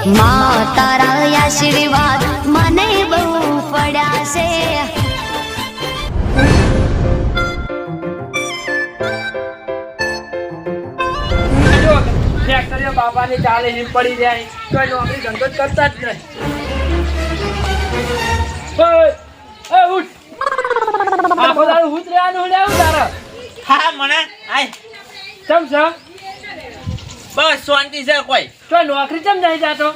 માં તારા આશીર્વાદ મને બહુ પડ્યા છે. બાપાની ચાલે હિમ પડી જાય તો નોકરી ધંધો કરતા જ નહીં. આખો દાડો હું જ રહેવાનું લેવું તારે. હા મને આય ચમ છે બસ શાંતિ છે કોઈ. તો નોકરી ચમ નહીં જાતો?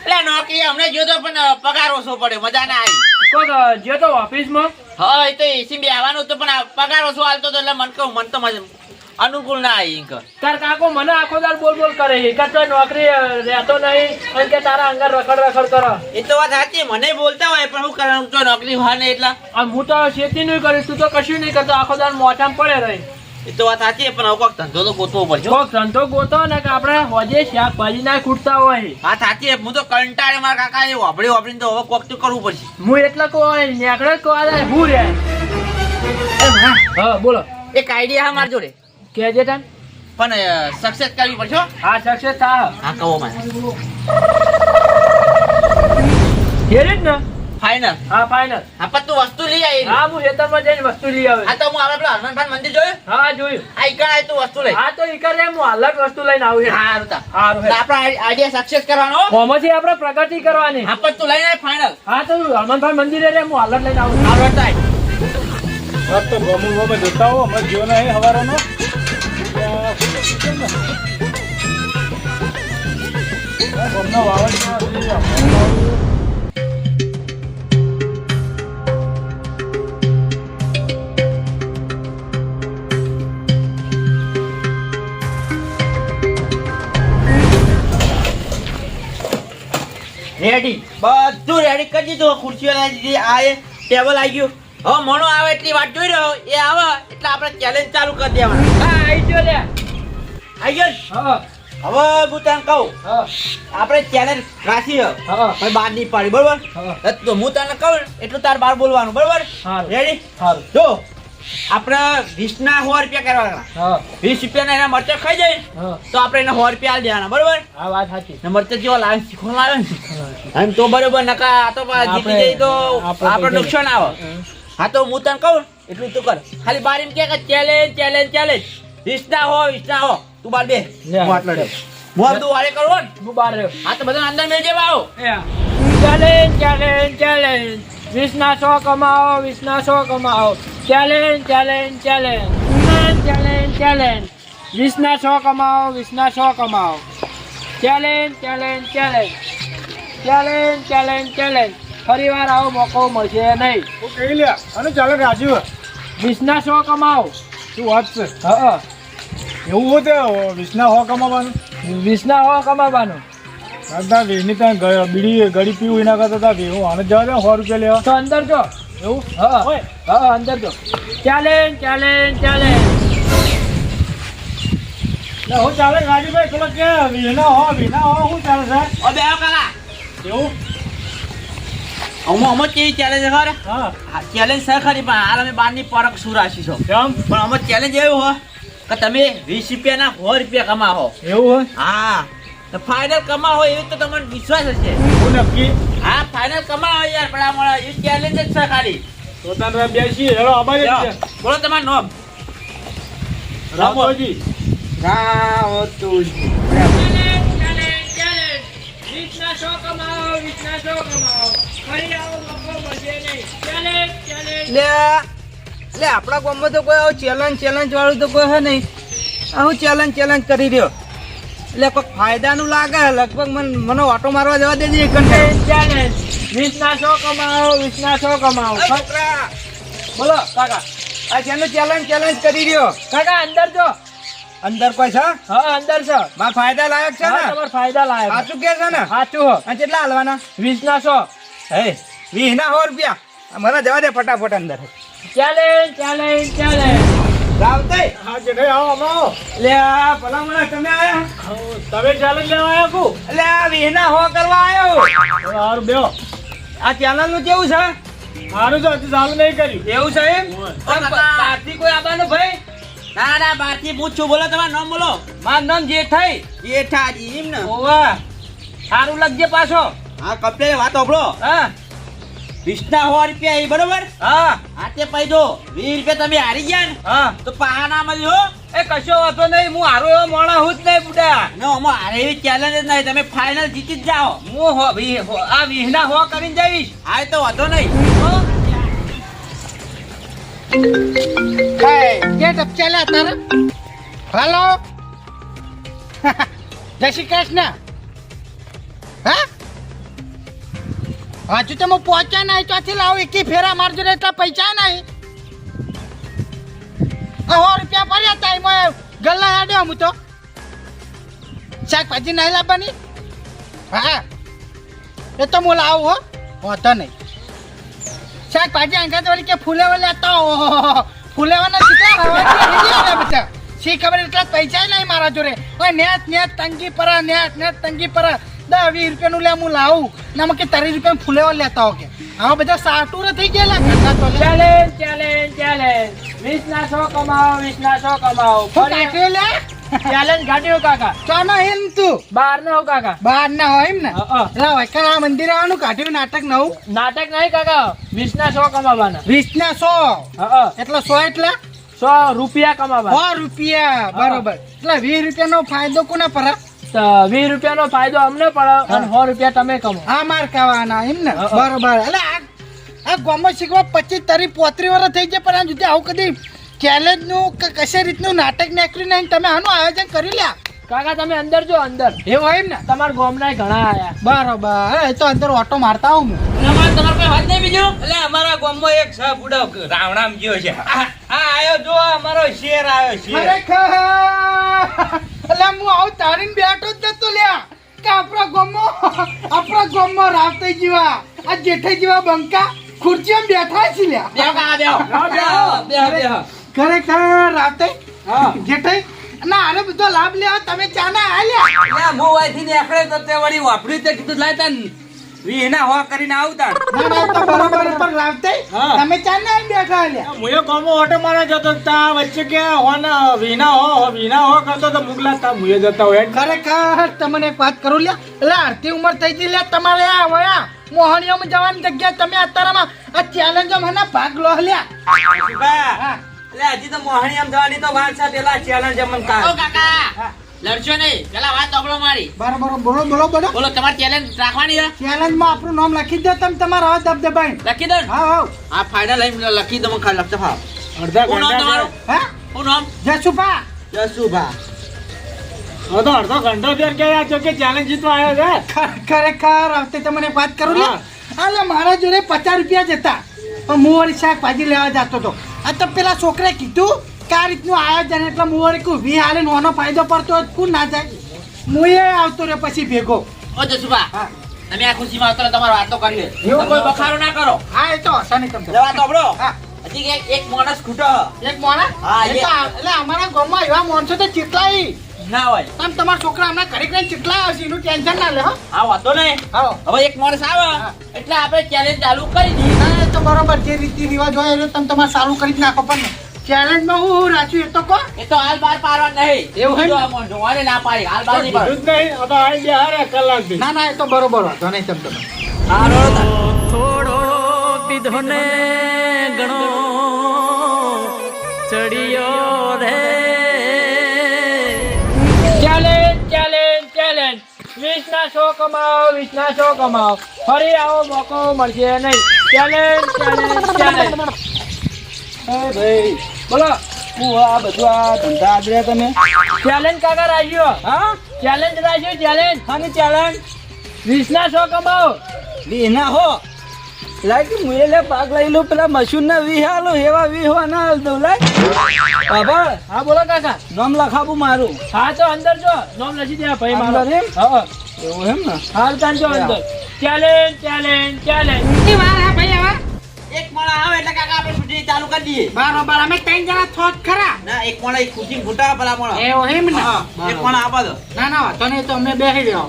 એટલે નોકરી અમને જોતો પણ પગાર ઓછો પડ્યો મજા ના આવી. કોઈ જે તો ઓફિસમાં હા એ તો એસી બેહવાનું હતું પણ પગાર ઓછો હાલતો હતો એટલે મન તો અનુકૂળ ના આવી. તાર કાકો મને આખો દાડ બોલ બોલ કરે કે તો નોકરી રહેતો નહીં અને કે તારા અંગર રખડ કરો. એ તો વાત સાચી મને બોલતા હોય પણ હું કરવાનું તો નોકરી હોય ને એટલા. હું તો ખેતી નહીં કરીશ, તું તો કશું નહીં કરતો, આખો દાડ મોઢામાં પડે રહી. એ તો વાત સાચી પણ હવે કોઈક ધંધો તો ગોતવો પડશે. કોક ધંધો ગોતો ને કે આપણે હોજે શાકભાજી ના ખૂટતા હોય. હા સાચી હું તો કંટાળે મારા કાકા એ વાપરીને તો હવે કોક તો કરવું પડશે. હું એટલે કોઈ નેકળે કોઈ હું રે. હા બોલો. એક આઈડિયા હા મારા જોડે કેજે તાન પણ સક્સેસ કરવી પડશે હો. હા સક્સેસ થા. હા કહો મને ઘેરે જ ને ફાઇનલ. હા ફાઇનલ. હા પણ તું વસ્તુ લઈ આવી. હા હું ખેતરમાં જઈને વસ્તુ લઈ આવે. હા તો હું આપણે પેલા હનુમાન મંદિર જોયું. હા જોયું. આ ઈકણ આવી તું વસ્તુ લઈ. હા તો ઈ કરે હું હાલ જ વસ્તુ લઈને આવું છું. હા રૂતા હારું હે. આપણા આઈડિયા સક્સેસ કરવાનો હો. કોમાંથી આપણે પ્રગતિ કરવાની. હા પણ તું લઈને આય ફાઇનલ. હા તો હનુમાન મંદિરે રે હું હાલ જ લઈને આવું. હા રૂતા તો ગમું જોતા હો અમે જીવો નહીં હવારોનો રેડી બધું રેડી કરી દીધું. ખુરશીઓ લાવી દીધી, આ ટેબલ આવી ગયું. હવે મોણો આવે એટલી વાત જોઈ રહ્યો એ આવે એટલે આપણે ચેલેન્જ ચાલુ કરી દેવાનું. હા આવી ગયો લે. આવી ગયો ને? હા હવે હું તને કહું હા આપણે ચેલેન્જ રાખી હા પણ બહાર નહીં પાડી બરોબર. હા. તો હું તને કહું એટલું તાર બહાર બોલવાનું બરોબર. હારું. રેડી સારું. જો આપણે 20 ના 100 રૂપિયા કરવાના. હા 20 રૂપિયાના એના મરચા ખાઈ જાય હા તો આપણે એને 100 રૂપિયા આલી દેવાના બરોબર. આ વાત સાચી. ને મરચા જેવા લાવે શીખવા લાવે ને એમ તો બરોબર નકા આ તો જીતી જઈ તો આપણે નુકસાન આવે. હા તો હું તને કહું એટલું તું કર. ખાલી બાર એમ કે ચેલેન્જ ચેલેન્જ ચેલેન્જ 20 ના 100 તું બાર બે હું આટલો દે હું આ બધું વારે કરવો ને. હું બહાર રહ્યો. હા તો બધા અંદર મેળ જેવા આવો. ચેલેન્જ ચેલેન્જ ચેલેન્જ 20 ના 100 કમાઓ 20 ના 100 કમાઓ. Challenge challenge challenge challenge challenge 20 ના 100 કમાઓ 20 ના 100 કમાઓ. Challenge challenge challenge challenge challenge challenge ફરી વાર આવો મોકો મળશે નહીં. હું કહી લે અને ચાલે રાજીવ 20 ના 100 કમાઓ. શું વાત છે હા એવું હોય તો વિસના હો કમાવાનું 20 ના 100 કમાવાનું. દાદા વેની ત્યાં બીડી ગળી પીવું એના કરતા તા હું આને જવા દે 100 રૂપિયા લેવા તો અંદર જો. એવું હા હોય હા અંદર જો. ચેલેન્જ ચેલેન્જ ચેલેન્જ હું ચાલે રાજીભાઈ પેલા કે વિના હો શું ચાલે છે ઓ બે આવો કાકા એવું અમો કેવી ચેલેન્જ ખરે હા ચેલેન્જ છે ખરી પણ હાલ અમે બારની પરખ શું રાખી છો કેમ પણ અમે ચેલેન્જ એવું હોય કે તમે 20 રૂપિયાના 100 રૂપિયા કમાવો. એવું હોય હા તો ફાઇનલ કમાવો એવું તો તમને વિશ્વાસ હશે. હું નક્કી હા ફાઇનલ કમાવો યાર પણ આ મળે એ ચેલેન્જ જ છે ખાલી. તો તારે બેસી હેલો આબાજ જાઓ, બોલો તમારું નામ. રામોજી રાવતુજી. લે આપણા ગામમાં તો કોઈ આવું ચેલેન્જ વાળું તો કોઈ હે નહીં. હું ચેલેન્જ કરી રહ્યો એટલે કોઈ ફાયદાનું લાગે. લગભગ મને ઓટો મારવા જવા દેજે. ચેલેન્જ 20 ના 100 કમાઓ 20 ના 100 કમાઓ. બોલો કાકા આ જેનું ચેલેન્જ કરી રહ્યો કાકા અંદર જો. અંદર કોઈ છે હા અંદર છે. મારા ફાયદા લાયક છે હા ને તમારે ફાયદા લાયક. સાચું કે છે ને સાચું હો. અને કેટલા હાલવાના 20 ના 100. હે 20 ના 100 રૂપિયા મને જવા દે ફટાફટ અંદર. ચેલેન્જ ચેલેન્જ ચેલેન્જ રાવતે હા જે ભાઈ આવો આવો લે આ ભલામણા તમે આયા તમે ચાલે લેવા આવ્યા કુ એટલે આ 20 ના 100 કરવા આવ્યો. સારું બેહો આ ચેનલ નું કેવું છે સારું છે હજી ચાલુ નહીં કર્યું એવું છે એમ બહારથી કોઈ આવવાનું ભાઈ? ના ના બહારથી પૂછું. બોલો તમારું નામ બોલો. મારું નામ જેઠાઈ જેઠાજી એમ ને? ઓવા સારું લખજે પાછો. હા કપડે વાત સાંભળો. હા 20 ના 100 રૂપિયા એ બરોબર. હા આતે પૈદો 20 રૂપિયા તમે હારી ગયા ને. હા તો પાહા ના મળ્યો. એ કશો વાતો નહીં, હું હારો એવો મોણા હું જ નહીં બુડા. નો અમાર હારે એવી ચેલેન્જ જ નહીં, તમે ફાઇનલ જીતી જ જાઓ. હું આ 20 ના 100 કરીને જઈશ. હા તો વાંધો નહીં. કે ટપચાલ્યા તારે હાલો જય શ્રી કૃષ્ણ. હા હજુ તમે પહોંચ્યા નહીં ત્યાંથી લાવો એકી ફેરા મારજો ને એટલા પૈસા નહીં. 100 રૂપિયા ભર્યા હતા એમાં ગલ્લા હેડ્યો હું તો. શાકભાજી નહીં લાવવાની. હા એ તો હું લાવું હો, વાંધો નહીં. શાકભાજી અંગાત વળી કે ફૂલેવા લેતા ફૂલેવાના કેટલા બધા શી ખબર એટલા પૈસા નહીં મારા જોડે. નેટ તંગી પર નેટ તંગી પર 10-20 રૂપિયાનું લે હું લાવું ના કે 30 રૂપિયા ફૂલેવા લેતા હો કે હા બધા સાટુર થઈ ગયેલા. ચેલેન્જ ચેલેન્જ ચેલેન્જ 20 ના 100 કમાવો 20 ના 100 કમાવો. ચેલેન્જ ગાડ્યો કાકા. ચાનો એમ તું બહાર ના હો કાકા. બહાર ના હોય એમ ને. હા વૈકણા મંદિર આવવાનું કાઢ્યું નાટક નવું. નાટક નહીં કાકા, 20 ના 100 કમાવાના. 20 ના 100 એટલે 100 એટલે 100 રૂપિયા કમાવાના. 100 રૂપિયા બરોબર. એટલે 20 રૂપિયાનો ફાયદો કોને પડે? 20 રૂપિયાનો ફાયદો અમને પડે અને 100 રૂપિયા તમે કમાવો. હા માર ખાવાના એમ ને. બરોબર. એટલે આ ગામમાં શીખવા 25-30-35 વર્ષ થઈ જાય, પણ આ સુધી આવું કદી ચેલેન્જ નું કે કશે રીતનું નાટક નીકળ્યું નહીં. તમે આનું આયોજન કરી લ્યા કાકા. તમે અંદર જો અંદર એવું હોય ને. તમારા ગામના ઘણા આયા. બરોબર. એ તો અંદર ઓટો મારતા હું. તમારે કોઈ વાત નહીં બીજું? એટલે અમારા ગામમાં એક સા બુડા રાવણામ ગયો છે. આ આયો જો અમારો શેર આવ્યો છે. ખરેખર એટલે હું આવું તારીને બેઠો જ નતો લ્યા કે આપણા ગામમાં રાવ થઈ જેવા આ જેઠાઈ જેવા બંકા ખુરચીમાં બેઠા છે લ્યા. બેહો કાકા બેહો. ખરેખર રાવ થઈ જેઠાઈ ના આને બધો લાભ લેવા તમે ચાના આલ્યા. ના હું અહીંથી નીકળે તો તે વળી વાપરી તે કીધું લાય તન 20 ના 100 કરીને આવતા. ના તો બરોબર પણ રાવ થઈ તમે ચાના આઈ બેઠા આલ્યા. મુએ કોમો ઓટો મારા જતો તા વચ્ચે કે હોન વિના હો કરતો તો મુગલા તા મુએ જતા હોય. ખરેખર તમને એક વાત કરું લ્યા. એટલે અડધી ઉંમર થઈ ગઈ લ્યા તમારે આ વયા મોહણીઓમાં જવાની જગ્યા તમે અત્યારમાં આ ચેલેન્જમાં મને ભાગ લો લ્યા. હા એટલે હજી તો મોહણી આમ જવાની તો વાત છે. પેલા ચેલેન્જ અમન કા ઓ કાકા લડશો નહીં. પેલા વાત સાંભળો મારી. બરોબર બોલો બોલો તમારી ચેલેન્જ રાખવાની છે. ચેલેન્જમાં આપણું નામ લખી દો તમે તમારા હાથ દબદબાઈ. લખી દો. હા આ ફાઇનલ લખી દો. મને ખાલી લખતો હા. અડધા શું નામ ઘંટા તમારું? હા શું નામ? જસુભા. જસુભા. તો અડધો ઘંટો દેર કે આ જો કે ચેલેન્જ જીતવા આવ્યો છે. ખરેખર આવતે તમને એક વાત કરું લ્યા. એટલે મારા જોડે 50 રૂપિયા જ હતા, પણ હું વળી શાકભાજી લેવા જતો હતો. આ તો પેલા છોકરાએ કીધું કે આ રીતનું આયોજન એટલે હું વળી કહું 20 હાલે નોનો ફાયદો પડતો હોય કોણ ના જાય. હું એ આવતો રહ્યો પછી ભેગો. ઓ જસુભા તમે આ ખુશીમાં આવતો તમારો વાતો કરી એવું કોઈ બખારો ના કરો. હા એ તો હશે નહીં તમને. જવા તો આપણો હા હજી એક માણસ ખૂટો. એક મોણા. હા, એ તો એટલે અમારા ગામમાં એવા માણસો તો ચેટલાય ના હોય. તમે તમારા છોકરા હમણાં ઘરે કરીને ચેટલાય આવશે એનું ટેન્શન ના લે. આ વાતો નહીં. હા હવે એક માણસ આવે એટલે આપણે ચેલેન્જ ચાલુ કરી દઈએ. ના, એ તો બરોબર જે રીતિ રિવાજ હોય એ તમે તમારે સારું કરી જ નાખો. પણ ચેલેન્જમાં હું રાખ્યું એ તો કહો. એ તો હાલ બાર પાડવા નહીં. એવું હોય ને? જો આ મોઢું વાળે ના પાડી હાલ બાર નહીં પાડે. કીધું જ નહીં. આ તો આઈ બે હારે કલાક થી. ના એ તો બરોબર વાંધો નહીં તમે તમે. થોડો પીધો ને ગણો ચડિયો રે. ચેલેન્જ ચેલેન્જ ચેલેન્જ 20 ના 100 કમાવો 20 ના 100 કમાવો. ફરી આવો મોકો મળશે નહીં. Challenge challenge challenge. ભાઈ બોલો હું આ બધું આ ધંધા આદર્યા તમે. ચેલેન્જ કાકા રાખ્યો. હા ચેલેન્જ રાખ્યો ચેલેન્જ. ખાની ચેલેન્જ 20 ના 100 કમાવો. 20 ના હો લાગે મુએ લે ભાગ લઈ લો. પેલા મશૂર ના 20 હાલો એવા 20 હો ના હાલ દઉં લાય. બાબા હા બોલો કાકા. નામ લખાવું મારું. હા તો અંદર જો નામ લખી દે ભાઈ મારો. અંદર એમ? હા એવું એમ ને. હાલ તાન જો અંદર. Challenge challenge challenge. એક મોણા આવે એટલે કાકા આપણે શૂટિંગ ચાલુ કરી દઈએ. બરોબર અમે 3 જણા થોત ખરા. ના એક મોણા એક ખુશી ફૂટા પેલા મોણા. એવું એમ ને. હા એક મોણા આપા દો. ના વાંધો નહીં તો અમે બેસી રહ્યો.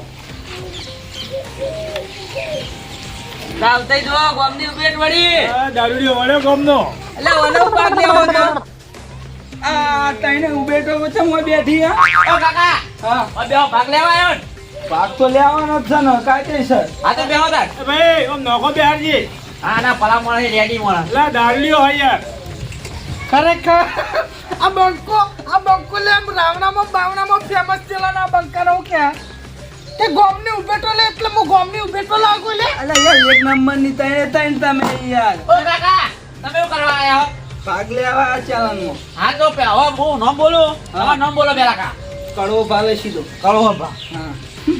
ચાલતઈ જો ગોમની ઉભેટ વળી. આ દારૂડિયો વળ્યો ગામનો. એટલે ઓનો પાક લેવો તો આ તઈને ઉભેટો વચ્ચે હું બેઠી હા. ઓ કાકા હા બે ભાગ લેવા આવ્યો ને. ભાગ તો લેવાનો જ છે ને કાયદેસર. હા તો બેહો તાર. એ ભાઈ આમ નોખો બેહારજી. હા ના પલા મળે રેડી મળે. લા દારૂડિયો હોય યાર. ખરેખર આ બંકો લે આમ રાવણામાં બાવણામાં ફેમસ ચેલાના બંકાનો હું કે તે ગોમની ઉભેટો લે એટલે હું ગોમની ઉભેટો લાગુ લે. અલે યાર એક નંબરની ત્રણ તમે યાર ઓ કાકા તમે શું કરવા આયા હો? ભાગ લેવા આ ચેનલમાં. હા તો હવે હું નામ બોલું. તમારું નામ બોલો પેલા કા. કડવો ભાવે સીધો. કળો બા. હા.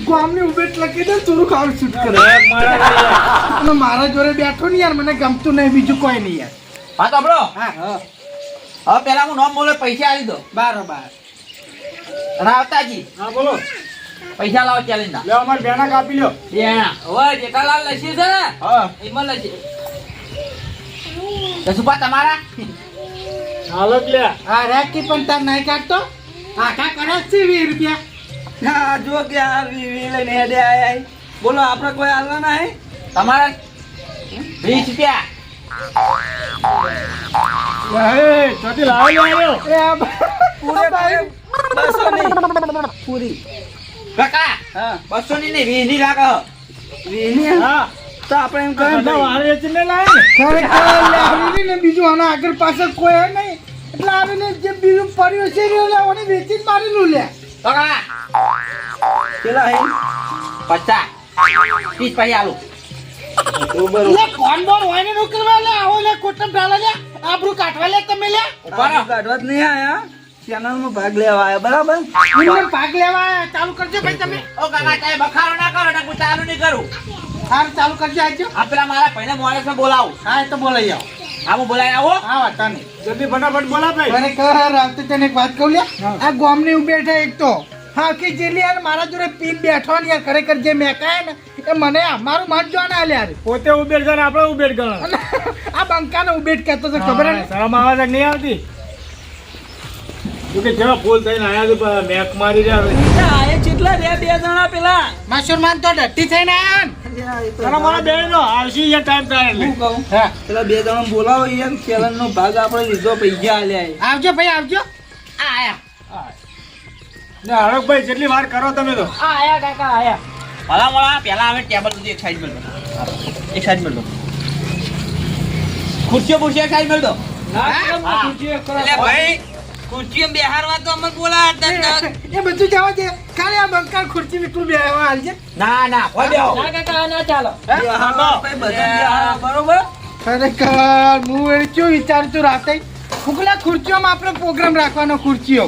ગોમની ઉભેટ લખી દે તું ખાવ શૂટ કરે એક મારા યાર. અને મારા જોડે બેઠો ને યાર મને ગમતું નહીં બીજું કોઈ નહીં યાર. હા તો આપણો હા હવે પેલા હું નામ બોલો પૈસા આલી દો. બરાબર. રાવતાજી હા બોલો. પૈસા લાવો ચેલેન્જ ના. લે અમાર બેના કાપી લ્યો. બેના ઓય જેઠાલાલ લસી છે ને હા. એમાં લસી દસુપા તમારા હાલત લે. હા રાખી પણ તાર નહીં કાઢતો હા કા કરે છે 20 રૂપિયા. હા જો કે આ વી લઈને હેડે આયા. બોલો આપણે કોઈ હાલવાના હે? તમારા 20 રૂપિયા. એ ચોથી લાવો લ્યો. એ આ પૂરે ભાઈ 200 નહીં. પૂરી. કાકા હા 200 ની નહીં 20 ની લાગે. વીની હા. તો આપણે એમ કહે બધા વાર વેચીને લાવે ને. ખરેખર લે આવીને ને બીજું આના આગળ પાછળ કોઈ હે નહીં એટલે આવીને જે બીજું પડ્યું છે ને લે ઓને વેચી જ મારેલું લે. કાકા પેલા હે 50 30 પૈસા આલું. લે કોણ બોલ હોય ને નોકરવા લે આવો લે કોટમ ડાલા લે આબરૂ કાઢવા લે તમે લે આ કાઢવા જ નહીં આયા. ચેનલમાં ભાગ લેવા આયા બરાબર. મને ભાગ લેવા ચાલુ કરજો ભાઈ તમે. ઓ કાકા તમે બખારો ના કરો ને હું ચાલુ નહીં કરું. હાર ચાલુ કરજો આજજો. આ પેલા મારા ભાઈને મોડે બોલાવું. હા એ તો બોલાઈ આવો. હા હું બોલાવી આવો. હા વાતા નહીં. જલ્દી ફટાફટ બોલા ભાઈ. ખરેખર આવતી તને એક વાત કહું લે આ ગોમની ઉભેઠા એક તો હા કે જેલી યાર મારા જોડે પીન બેઠો ને યાર ખરેખર જે મેકાય ને એ મને મારું મત જોવાના આલે યાર પોતે ઉબેર છે ને આપણે ઉબેર ગણો. અને આ બંકાનો ઉભેટ કહેતો તો ખબર હે ને? શરમ આવે છે કે નહીં આવતી? તું કે જેવા ફૂલ થઈને આયા છે પણ મેક મારી રહ્યા. આયા કેટલા રે બે જણા પેલા. માસુરમાન તો ડટ્ટી થઈને આયા ને. અને મારા બેન નો આવશે યાર ટાઈમ થાય એટલે. હું કહું હા પેલા બે જણા બોલાવો યાર ચેનલનો ભાગ આપણે લીધો પૈસા આલ્યા. આવજો ભાઈ આવજો. આ આયા. ને હરકભાઈ જેટલી વાર કરો તમે તો. આ આયા કાકા આયા. ભલા મોળા પેલા હવે ટેબલ સુધી એક સાઈડ મેળ દો. એક સાઈડ મેળ દો. ખુરશીઓ બુરશીઓ એક સાઈડ મેળ દો. હા. એટલે ભાઈ ખુરશીઓ બેહારવા તો અમને બોલાવતા જ ન. એ બધું જવા દે ખાલી આ બંકા ખુરશી વિકુલ બેહવા હાલજે. ના ના કોઈ બેહો. કાકા ના ચાલો. ભાઈ બધા બરોબર. ખરેખર હું એ શું વિચારું છું રાતે ફૂકલા ખુરશીઓમાં આપણે પ્રોગ્રામ રાખવાનો ખુરશીઓ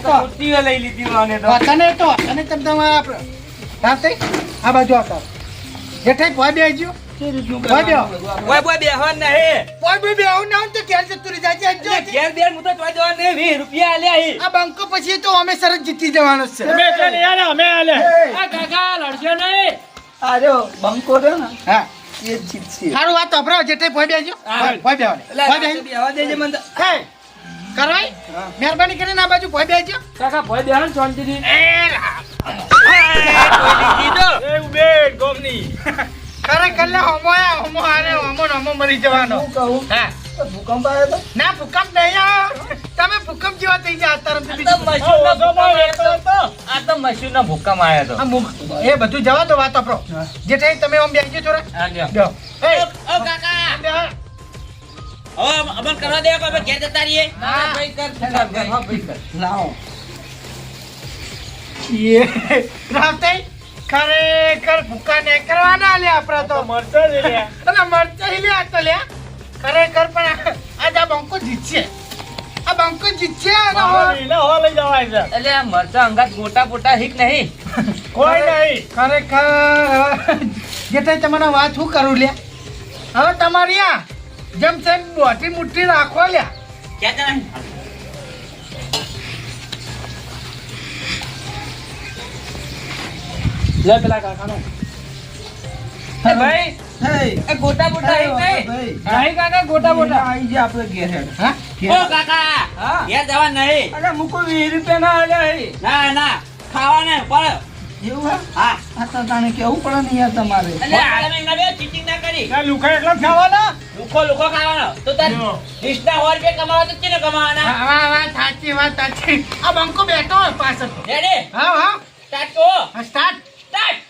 ખુરશીઓ લઈ લીધી મને તો. વાતાને તો વાતાને તમ તમારા આપણે રાતે આ બાજુ આવતા જેઠાઈ પોય બેહજો પોય બેહો ઓય બોય બેહવાન નહીં. પોય બે બેહું ના હોય તો ઘેર જતું રહી જાય એટલે છે. ઘેર બેર હું તો ચોય જવા નહીં 20 રૂપિયા આલ્યા હી. આ બંકો પછી તો અમે સરસ જીતી જવાનો છે. તમે એટલે નહીં આલે, અમે આલે. આ કાકા લડશો નહીં. આજો બંકો રહ્યો ને હા એ જ જીતશે. સારું વાત અભરાવ જેઠાઈ પોય બેહજો પોય બેહો એટલે પોય બેહી બેહવા દેજે મને તો. હે કરવાય મહેરબાની કરીને આ બાજુ પોય બેહજો. કાકા ભય બેહન શાંતિથી. એ ઉબેર ગોમની. ખરેખર લે હોમો આરે હોમો મરી જવાનો. હું કહું હા તો ભૂકંપ આવ્યો તો. ના ભૂકંપ નહીં આવ્યો. તમે ભૂકંપ જેવા થઈ ગયા તરફ આ તો મશીનનો ભૂકંપ આવ્યો તો. એ બધું જવા દો વાત આપણો જેઠાઈ તમે આમ બેસજો થોડા બેહો. એ, ઓ કાકા બેહો. હવે અમન કરવા દે કે ઘેર જતા રહીએ. હા. ભાઈ કર. લાવો. એ રાતે ખરેખર ભૂકા ને કરવાના લે આપણા તો મરતો જ રે. અને મરચા લે આ તો લે ખરેખર પણ આજ આ બંકો જીતશે. આ બંકો જીતશે અને મારા વિના હો લઈ જવાય છે. એટલે આ મરચા અંગાત મોટા મોટા હિક નહીં. કોઈ નહીં. ખરેખર જેઠાઈ તમારા વાત શું કરું લે હવે તમારી આ જેમ તેમ બોટી મુઠ્ઠી રાખો લ્યા. ક્યાં જણા? લે પેલા કાકાનો. એ ભાઈ હે એ ગોટા મોટા હિક નહીં. ભાઈ નહીં કાકા ગોટા બોટા. આઈ જા આપણે ઘેર હેડ. હા ઓ કાકા હા. ઘેર જવા નહીં. અરે મુકો 20 રૂપિયા ના આલ્યા હી. ના ના ખાવાને પણ એવું હે? હા આ તો તાણે કેવું પડે ને યાર તમારે. એટલે આલમે ના બે ચીટિંગ ના કરી. ના લુખા એટલા જ ખાવાના. લુખો ખાવાનો તો તાર જો. 20 ના રૂપિયા કમાવા તો કેને કમાવાના? વાત સાચી વાત સાચી. આ બંકો બેઠો હોય પાછળ. રેડી હા હા સ્ટાર્ટ કરો સ્ટાર્ટ. સ્ટાર્ટ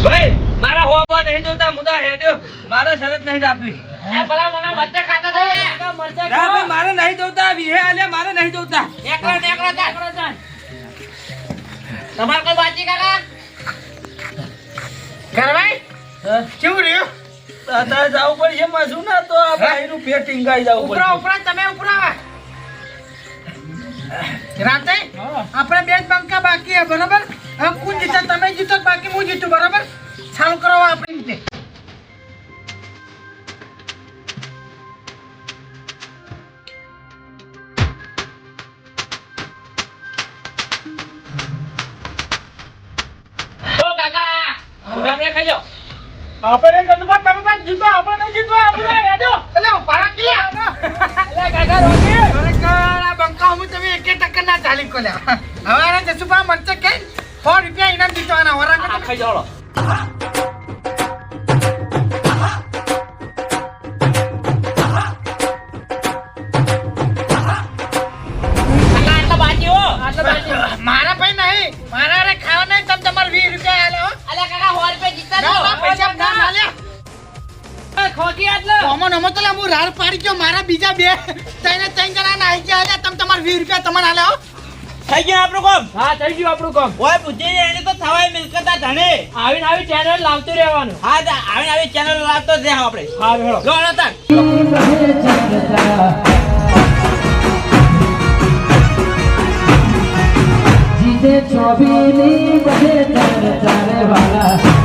ભાઈ મારા હોવા નહીં જોતા મુદા હેડ્યો મારે શરત નહીં આપવી ભલા મને મરચા ખાતા થાય મરચા ના ભાઈ મારે નહીં જોતા વિહે આલે મારે નહીં જોતા એકલો જા તમાર કોઈ બાજી કાકા કરવાય કેવું રહ્યું? તારે જાવું પડશે માસું ના તો આ ભાઈનું પેટ ટીંગાઈ જાવું ઉપરા ઉપરા તમે ઉપરા રાતે આપણે બે જ બંકા બાકી હે બરોબર. હવે કોણ જીતે? તમે જીતો કે બાકી હું જીતું બરોબર. ચાલુ કરો આપણી રીતે. ઓ કાકા તમે ખાઈ જાઓ આપણે ગંદમાં તમે પણ જીતો આપણે નહીં જીતવા આપણે હેડો એટલે ઉભા કે એટલે કાકા રોકી ખરેખર આ બંકા હું તમે એક ટક્કર ના ચાલી કોલ્યા. હવે આને જસુભા મનસે કે 100 રૂપિયા ઇનામ દીધો આના વરાક આ ખાઈ જાઓ આટલા બાજી હો મારા ભાઈ નહીં મારા અરે ખાવા નહીં તમે તમારે 20 રૂપિયા આલો. અલ્યા કાકા 100 રૂપિયા જીતા ના, દો ના, પૈસા ના આલ્યા. ખોટી આટલો ઓમો નમો તો લા હું રાડ પાડી ગયો મારા બીજા બે ત્રણ જણા ના આવી ગયા એટલે તમે તમારે 20 રૂપિયા તમને આલ્યા હો. થઈ ગયું આપણું કામ હા થઈ ગયું આપણું કામ. ઓય પૂછી એને તો થવાય મિલકતા ધણે આવીને આવી ચેનલ લાવતું રહેવાનું. હા આવીને આવી ચેનલ લાવતો જ રહે આપણે હા હેડો. જો અનતા જીતે ચોબીની બધે ચાલે વાલા